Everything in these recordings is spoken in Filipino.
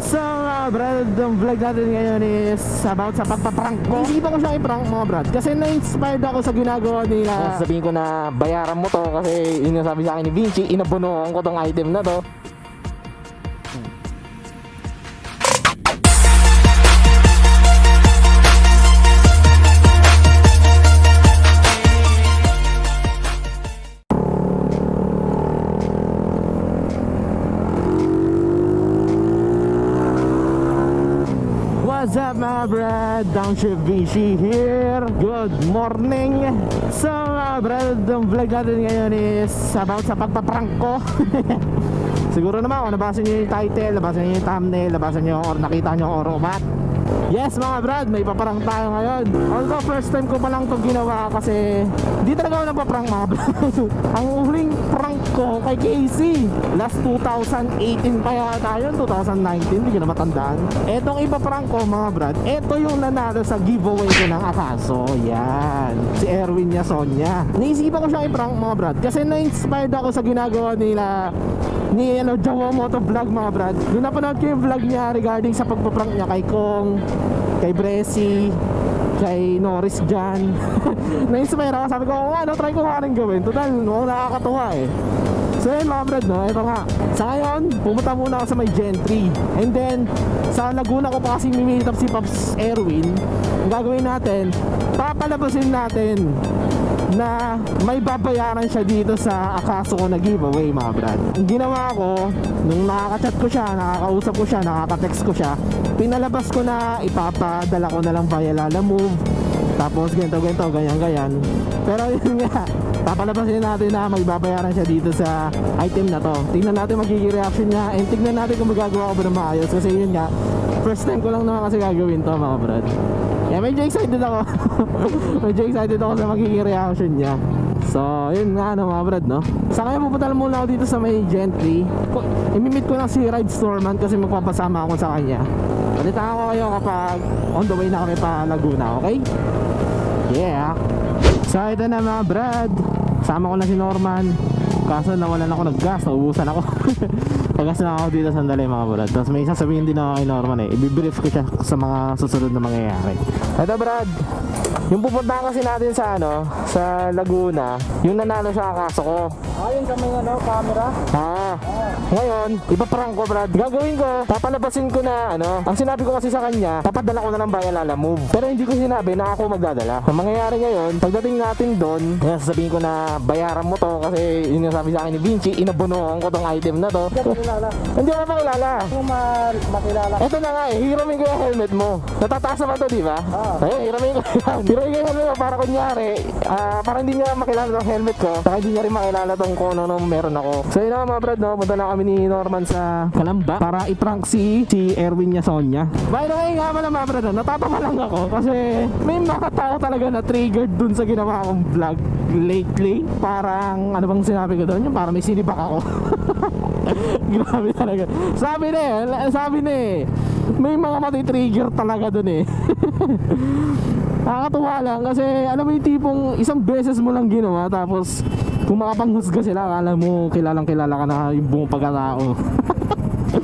So brad, ang vlog natin ngayon is about sa pagpaprank ko. Isipan ko siyang i-prank mga brad kasi na-inspired ako sa ginagawa nila. Sabihin ko na bayaran mo to kasi yun yung sabi sa akin ni Vinci, inabonohan ko tong item na to. What's up mga brad? DownShiftVinci here. Good morning. So mga brad, ang vlog natin ngayon is about sa pagpaprank ko. Siguro naman kung nabasa nyo yung title, nabasa nyo yung thumbnail, nabasa nyo or nakita nyo or umat. Yes mga brad, may paprank tayo ngayon. Although first time ko pa lang ito ginawa kasi di talaga ako nagpaprank mga brad. Ang huling prank ko kay Casey last 2018 pa yata yun, 2019, hindi ko na matandaan. Etong ipaprank ko mga brad, eto yung nanalo sa giveaway ko ng Akaso. Yan, si Erwin niya, Sonya. Naisipan ko siyang iprank mga brad kasi na-inspired ako sa ginagawa nila ni Jawa Moto Vlog mga brad. Nung napanood ko yung vlog niya regarding sa pagpaprank niya kay Kong, kay Bresi, kay Norris dyan. Na-inspire ako, sabi ko, try ko nga rin gawin. Total, nakakatuwa eh. So yun mga brad, no? Ito nga. Sa ngayon, pumunta muna ako sa may Gentry. And then, sa Laguna ko pa kasi mimilitap si Pops Erwin. Ang gagawin natin, papalabasin natin na may babayaran siya dito sa Akaso ko na giveaway mga brad. Ang ginawa ko, nung nakaka-chat ko siya, nakakausap ko siya, nakaka-text ko siya, pinalabas ko na ipapadala ko na lang via Lala Move. Tapos ganito, ganyan. Pero yun nga, papalabasin natin na may babayaran siya dito sa item na to. Tingnan natin magiging reaction niya and tingnan natin kung magagawa ko ba na maayos. Kasi yun nga, first time ko lang naman kasi gagawin to mga brad. Yeah, medyo excited ako. Medyo excited ako sa magiging reaction niya. So, yun nga mga brad, no? Sa kaya pupunta lang muna ako dito sa may Gentry. Imimit ko lang si Ride Storeman kasi magpapasama ako sa kanya. Balitaan ko kayo kapag on the way na kami pa Laguna, okay? Yeah. So, ito na mga brad. Sama ko na si Norman. Kaso nawalan ako ng gas, naubusan ako. Pagas na ako dito sandali mga brad. Tapos may sasabihin din ako kay Norman eh. Ibibrief ko siya sa mga susunod na mangyayari. Ito brad, yung pupuntahan kasi natin sa sa Laguna, yung nanalo sa Akaso ko. Ayun sa may camera. Ngayon, ipaprank ko brad. Gagawin ko, papalabasin ko na ang sinabi ko kasi sa kanya, papadala ko na lang via Lala Move. Pero hindi ko sinabi na ako magdadala. Ang mangyayari ngayon, pagdating natin doon, sasabihin ko na bayaran mo to kasi yun yung sabi sa akin ni Vinci, inabonohan ko tong item na to. Hindi ako makilala. Kung makilala. Ito na nga eh, hiramin ko yung helmet mo. Natataas naman to, di ba? Ayun, hiramin ko yan. Hiramin ko yung helmet mo para kunyari, para hindi niya makilala tong helmet ko, saka hindi niya rin makilala tong kung ano meron ako. So yun na mga brad, no? Punta na kami ni Norman sa Kalamba para i-prank si Erwin niya, Sonya. By the way nga pala mga brad, natatawa lang ako kasi may mga tao talaga na triggered dun sa ginawa kong vlog lately. Parang ano bang sinabi ko doon? Yung parang may sinibak ako. Grabe talaga. Sabi na eh, may mga mati-trigger talaga dun eh. Nakakatuwa lang kasi alam mo yung tipong isang beses mo lang ginawa tapos kung makapanghusga sila, akala mo kilalang kilala ka na yung buong pagkatao.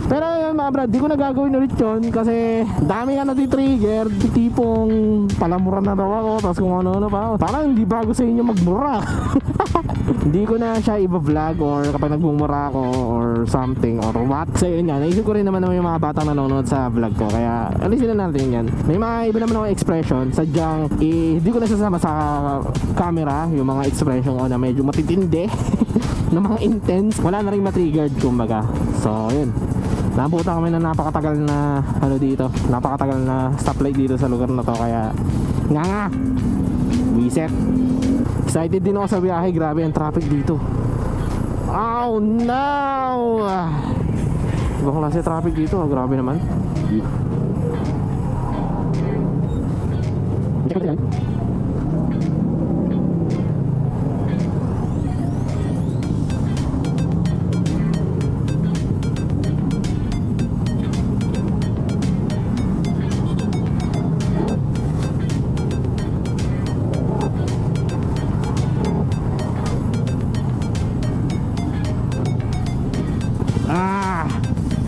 Pero yun mga brad, di ko na gagawin ulit yun kasi dami nga nati-trigger. Tipong palamura na daw ako, tapos kung ano pa. Parang hindi bago sa inyo magmura. Hindi ko na siya i-vlog or kapag nagmumura ako or something or what. So yun nga, naisip ko rin naman yung mga batang nanonood sa vlog ko. Kaya alisin na natin yan. May mga iba naman ako expression. Sadyang hindi ko na sasama sa camera yung mga expression ko na medyo matitindi. Na mga intense. Wala na rin matriggered kumbaga. So yun, nabuta kami na napakatagal na dito. Napakatagal na stoplight dito sa lugar na to. Kaya nga wiset. Excited din ako sa biyahe. Grabe ang traffic dito. Oh no! Ibang klase traffic dito. Grabe naman.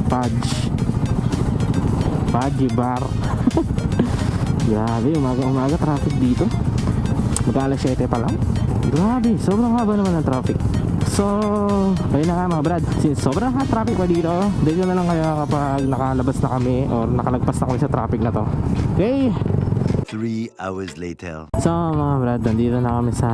Fudge. Baji Bar. Grabe, umaga traffic dito. Mag-alas 7 pa lang. Grabe, sobrang haba naman ng traffic. So, ayun na nga mga brad. Since sobrang hot traffic pa dito, dito na lang kayo kapag nakalabas na kami or nakalagpas na kami sa traffic na to. Okay? 3 hours later. So mga brad, nandito na kami sa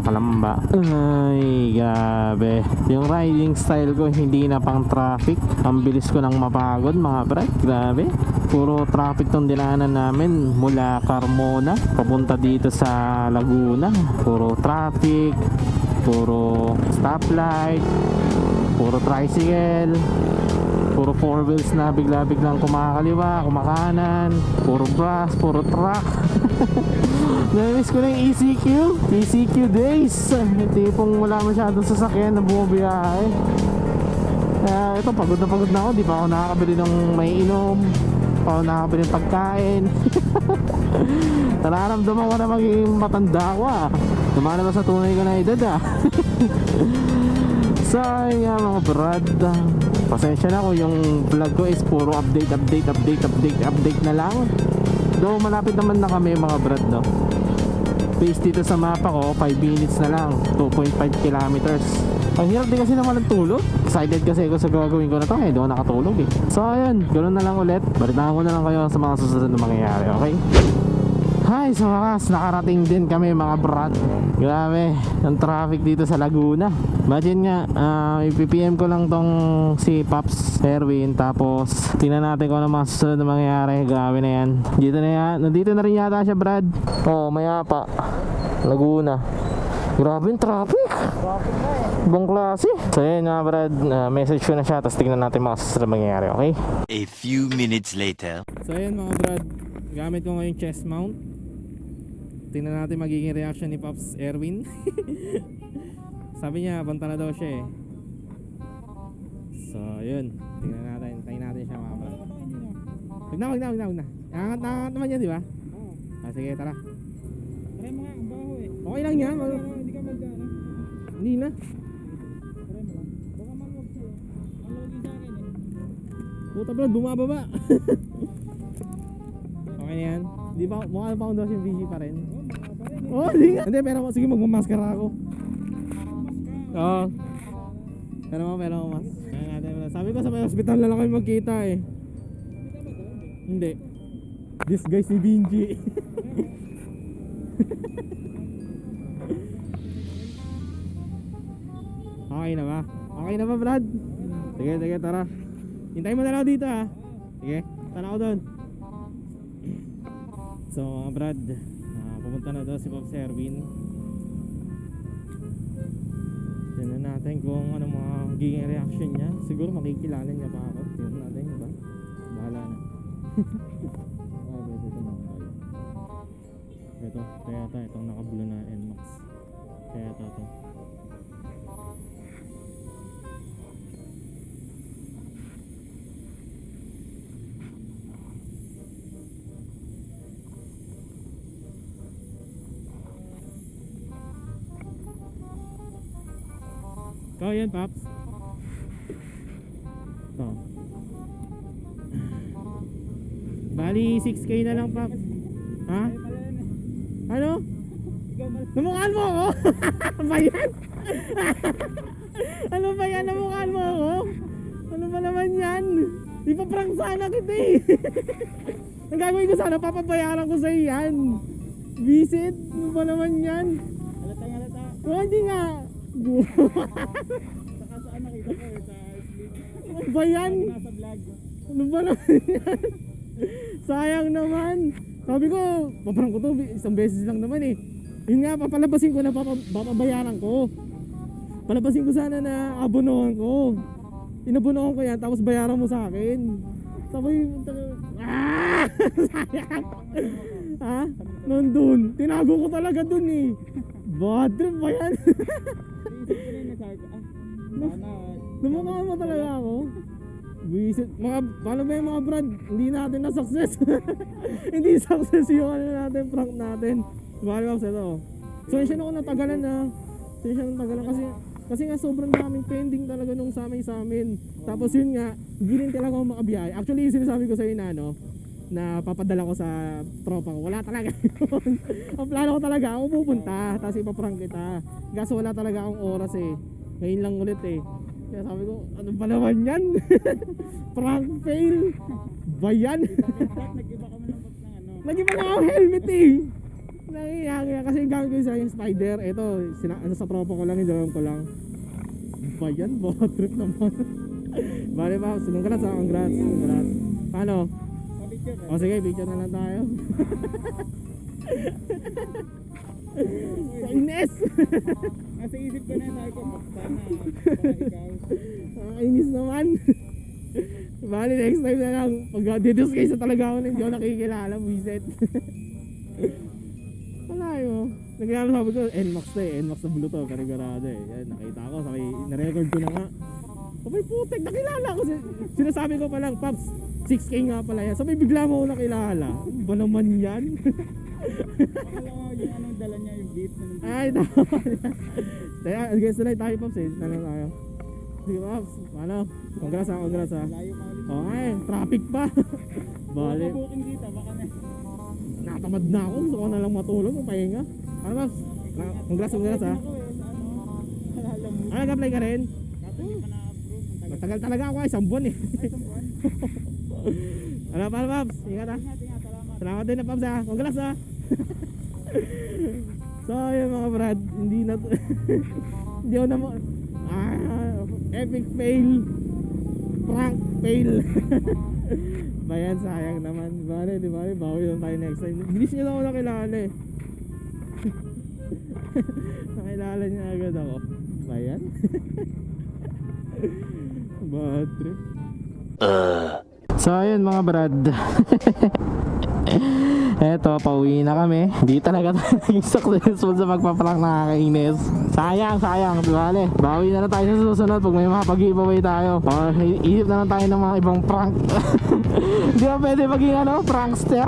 Kalamba. Ay, grabe. Yung riding style ko hindi na pang traffic. Ang bilis ko nang mapagod mga brad. Grabe. Puro traffic tong dinaanan namin mula Carmona papunta dito sa Laguna. Puro traffic, puro stoplight, puro tricycle, puro four wheels na bigla-biglang kumakaliwa, kumakanan, puro bus, puro truck. Namiss ko na yung ECQ days. Yung tipong wala masyadong sasakyan na bumabiyahe. Ito, pagod na ako. Di pa ako nakakabili ng may inom, pa ako nakakabili ng pagkain. Nararamdaman ko na maging matanda ako Lumalabas sa tunay ko na edad So yun nga mga brad, pasensya na kung yung vlog ko is puro update na lang. Though malapit naman na kami mga brad, no. Base dito sa mapa ko 5 minutes na lang, 2.5 kilometers. Ang hirap din kasi naman ng tulog. Excited kasi ako sa gagawin ko na to, doon nakatulog So ayun, ganoon na lang ulit. Balitaan ko na lang kayo sa mga susunod na mangyayari, okay? Hi, sa wakas, nakarating din kami mga brad. Grabe, ang traffic dito sa Laguna. Imagine nga, ipipm ko lang tong si Pops Erwin. Tapos, tingnan natin kung ano mga susunod na mangyayari. Grabe na yan. Nandito na rin yata siya brad. Maya pa, Laguna. Grabe yung traffic. Ibang klase. So yun mga brad, message ko na siya. Tapos tingnan natin mga susunod na mangyayari, okay? A few minutes later. So yun mga brad, gamit ko ngayon chest mount. Tingnan natin magiging reaction ni Pops Erwin. Sabi niya, banta na daw siya So, yun. Tingnan natin. Tayin natin siya mga brad. Huwag na. Angat naman yan, di ba? Oo. Sige, tara. Try mo nga, ang baho Okay lang yan. Hindi ka magkano. Hindi na. Try mo lang. Baka maluwag sa'yo. Maluwag sa akin Puta brad, bumababa. Okay na yan. Di ba, mukha pa akong DownShiftVinci pa rin. Hindi nga. Hindi, pero sige, magmamaskara ako. Oo. Pero mas. Sabi ko sa may hospital na lang kayo magkita Hindi. This guy si Vinci. Okay na ba? Okay na ba Brad? Sige, tara. Hintayin mo na lang dito Sige, tara ako doon. So Brad, pupunta na daw si Pops Erwin. Tignan natin kung ano magiging reaction niya. Siguro makikilala niya pa ako. Tignan natin, diba? Bahala na. Ito, kaya itong nakabulo na Vmax. Kaya ito. Ikaw yan, Paps. Ito. Bali, 6K na lang, Paps. Ha? Ano? Namukhaan mo ako? Ba yan? Ano ba yan? Namukhaan mo ako? Ano ba naman yan? Ipaprank sana kita Ang gagawin ko sana, papabayaran ko sa'yo yan. Visit? Ano ba naman yan? Halata. Hindi nga. Saka saan nakita ko sa sleep. Ano ba yan? Nasa vlog. Ano ba naman yan? Sayang naman. Sabi ko, paparang ko to, isang beses lang naman Yun nga, papalabasin ko na papabayaran ko. Palabasin ko sana na abonohan ko. Inabonohan ko yan, tapos bayaran mo sa akin. Sabi, sayang. Nandun. Tinago ko talaga dun Bad trip ba yan? Namukha mo talaga ako. Visit. Paano ba yung mga brand? Hindi natin na success. Hindi success yung natin, prank natin. Bali ba sa ito? So siya na ako natagalan kasi nga sobrang daming pending talaga nung sa amin. Tapos yun nga, hindi rin talaga ako makabiyahe. Actually yung sinasabi ko sa ina na papadala ko sa tropa ko. Wala talaga. Ang plano ko talaga ako pupunta tapos ipaprank kita. Kaso wala talaga akong oras eh. Ngayon lang ulit eh. Kaya sabi ko, ano ba naman yan? Prank fail. Ba yan? Nag-iba kami ng ano. Nag-iba na ako helmet eh. Nangyayari kasi yung gamit ko sa yung Spyder. Ito, sa tropa ko lang, yung ko lang. Ba yan? Baka trip naman. Bale pa, congrats ha, congrats. Paano? Pa-picture O sige, picture na lang tayo. Sa Ines! Nasa isip ko na sabi ko, sana baka ikaw. Inis naman. Bale, next time na lang. Pag didisguise na talaga ako, hindi ako nakikilala, buisit. Wala yun. Nagyari sabi ko, Nmax to eh. Nmax na blue to, karigurado eh. Yan, nakita ko, na-record ko na nga. Sabay putek, nakilala ko. Sinasabi ko pa lang, Paps, 6K nga pala yan. Sabay bigla mo ako nakilala. Ano ba naman yan? Akala ko yung anong dala niya, yung beat na ng beat. Ay, tama. Kaya, guys, tuloy tayo, Paps eh. Talang tayo. Sige, Paps. Paano? Congrats ha, congrats ha. Layo pa ulit. Okay, traffic pa. Bale. Booking dito, baka na. Natamad na ako. Gusto ko na lang matulog. Pahinga. Ano, Paps? Congrats ha. Ako eh, sa ano, halala mo. Ah, nag-apply ka rin? Kaso hindi pa na-approve. Ang tagal. Matagal talaga ako ay isang buwan eh. Ay, isang buwan. Ano pa, Paps? Ingat ha. Ingat, salamat. Salamat din na, Paps ha. Congrats ha. So, yun mga brad. Hindi na to. Hindi ako na mo. Epic fail. Prank fail. Bayan, sayang naman. Bale, di ba? Bawi lang tayo next time. Bilis niyo na ako nakilala eh. Nakilala niya agad ako. Bayan. Bad trip. So ayun mga brad. Eto, pauwi na kami. Di talaga tayo naging successful sa magpa-prank, nakakainis. Sayang, bale. Bawi na lang tayo sa susunod pag may makapag-giveaway tayo. Or iisip na lang tayo ng mga ibang prank. Di ba pwede maging prankster?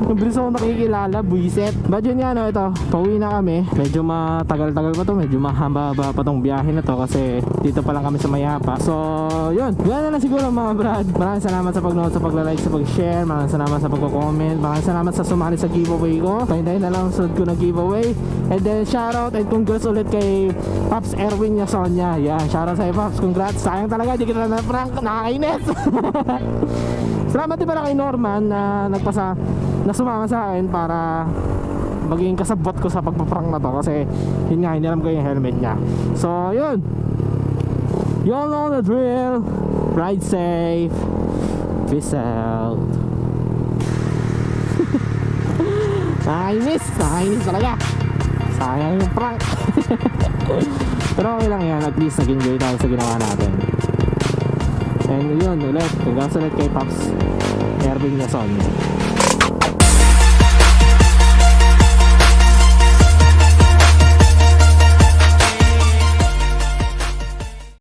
Bilis ako nakikilala, buiset. But yun nga ito, pauwi na kami. Medyo matagal-tagal pa to, medyo mahaba pa tong biyahe na to kasi dito pa lang kami sa Mayapa. So yun, gano'n na lang siguro mga brad. Maraming salamat sa pag-note, sa pag-like, sa pag-share. Maraming salamat sa pag-comment. Maraming salamat sa sumali sa giveaway ko. Tayo na lang sunod ko na giveaway. And then shoutout and congrats ulit kay Pops Erwin Yasonya. Yan, shoutout sa'yo Pops, congrats. Sayang talaga, di kita na prank, nakakainis. Salamat din pala kay Norman na na sumama sa akin para maging kasabot ko sa pagpaprank na to kasi yun nga, hindi alam ko yung helmet niya. So yun, you all know the drill. Ride safe. Peace out. Nakainis talaga. Sayang yung prank. Pero okay lang yan, at least nag-enjoy tayo sa ginawa natin. And yun ulit, congrats ulit kay Pops Erwin Yason.